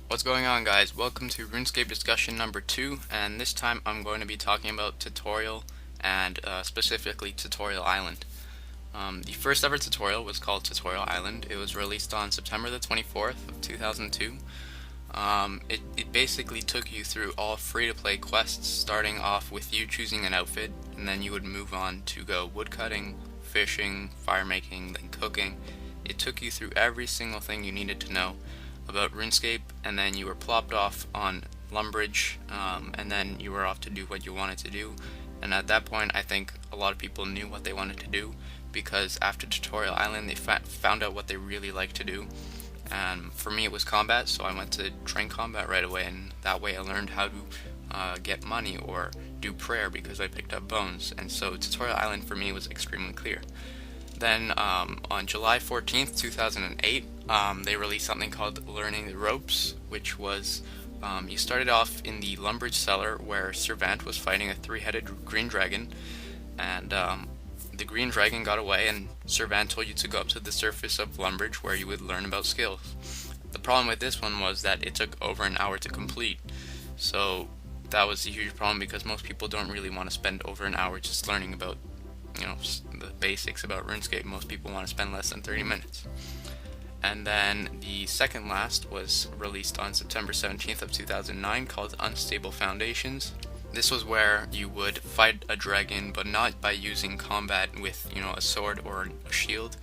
What's going on, guys? Welcome to RuneScape discussion number 2, and this time I'm going to be talking about tutorial and specifically Tutorial Island. The first ever tutorial was called Tutorial Island. It was released on September the 24th of 2002. It basically took you through all free-to-play quests, starting off with you choosing an outfit, and then you would move on to go woodcutting, fishing, fire making, then cooking. It took you through every single thing you needed to know about RuneScape, and then you were plopped off on Lumbridge, and then you were off to do what you wanted to do. And at that point, I think a lot of people knew what they wanted to do, because after Tutorial Island, they found out what they really liked to do. And for me, it was combat, so I went to train combat right away, and that way I learned how to get money or do prayer because I picked up bones. And so Tutorial Island for me was extremely clear. Then on July 14th, 2008, they released something called Learning the Ropes, which was you started off in the Lumbridge cellar where Servant was fighting a three-headed green dragon, and the green dragon got away, and Servant told you to go up to the surface of Lumbridge where you would learn about skills. The problem with this one was that it took over an hour to complete, so that was a huge problem because most people don't really want to spend over an hour just learning about the basics about RuneScape. Most people want to spend less than 30 minutes. And then the second last was released on September 17th of 2009 called Unstable Foundations. This was where you would fight a dragon, but not by using combat with a sword or a shield.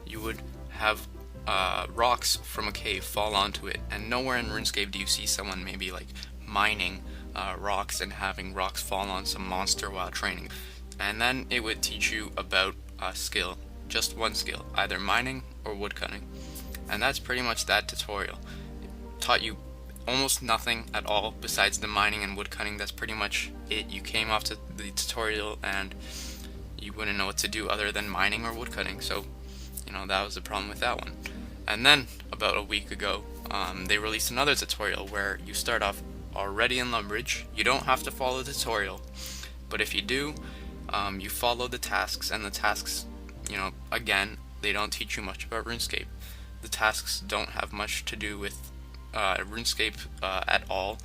You would have rocks from a cave fall onto it, and nowhere in RuneScape do you see someone maybe like mining rocks and having rocks fall on some monster while training. And then it would teach you about a skill, just one skill, either mining or woodcutting. And that's pretty much that tutorial. It taught you almost nothing at all besides the mining and woodcutting. That's pretty much it. You came off to the tutorial and you wouldn't know what to do other than mining or woodcutting. So, that was the problem with that one. And then, about a week ago, they released another tutorial where you start off already in Lumbridge. You don't have to follow the tutorial, but if you do, you follow the tasks, and the tasks, again, they don't teach you much about RuneScape. The tasks don't have much to do with RuneScape at all.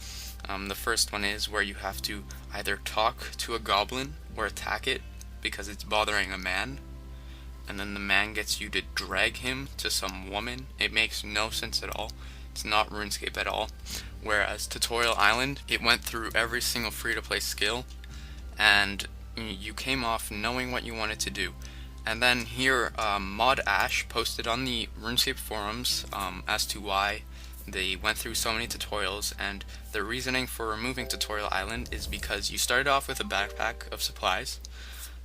The first one is where you have to either talk to a goblin or attack it because it's bothering a man, and then the man gets you to drag him to some woman. It makes no sense at all. It's not RuneScape at all. Whereas Tutorial Island, it went through every single free-to-play skill, and you came off knowing what you wanted to do. And then here, Mod Ash posted on the RuneScape forums as to why they went through so many tutorials, and the reasoning for removing Tutorial Island is because you started off with a backpack of supplies,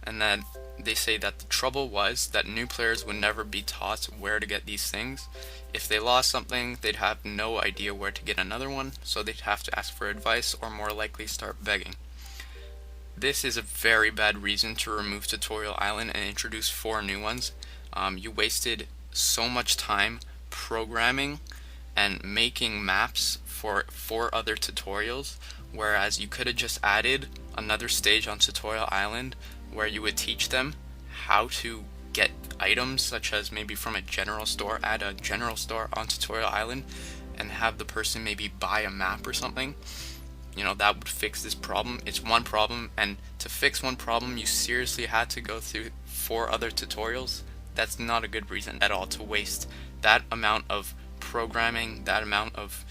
and then they say that the trouble was that new players would never be taught where to get these things. If they lost something, they'd have no idea where to get another one, so they'd have to ask for advice or more likely start begging. This is a very bad reason to remove Tutorial Island and introduce 4 new ones. You wasted so much time programming and making maps for 4 other tutorials, whereas you could have just added another stage on Tutorial Island where you would teach them how to get items, such as maybe from a general store, add a general store on Tutorial Island, and have the person maybe buy a map or something. That would fix this problem. It's one problem, and to fix one problem, you seriously had to go through 4 other tutorials. That's not a good reason at all to waste that amount of programming, that amount of,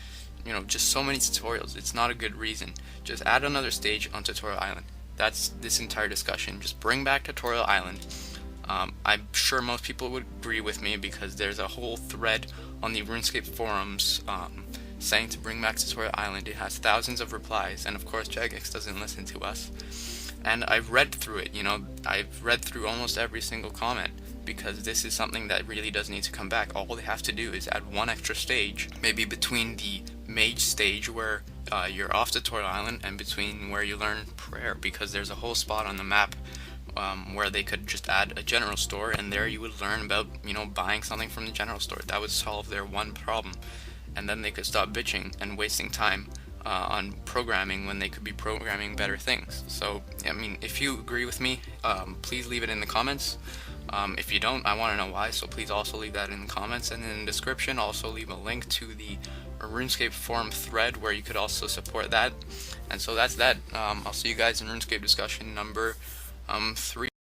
just so many tutorials. It's not a good reason. Just add another stage on Tutorial Island. That's this entire discussion. Just bring back Tutorial Island. I'm sure most people would agree with me because there's a whole thread on the RuneScape forums saying to bring back Tutorial Island. It has thousands of replies, and of course Jagex doesn't listen to us. And I've read through it, I've read through almost every single comment, because this is something that really does need to come back. All they have to do is add one extra stage, maybe between the mage stage where you're off Tutorial Island and between where you learn prayer, because there's a whole spot on the map where they could just add a general store, and there you would learn about, buying something from the general store. That would solve their one problem. And then they could stop bitching and wasting time on programming when they could be programming better things. So, if you agree with me, please leave it in the comments. If you don't, I want to know why, so please also leave that in the comments, and in the description also leave a link to the RuneScape forum thread where you could also support that. And so that's that. I'll see you guys in RuneScape discussion number 3.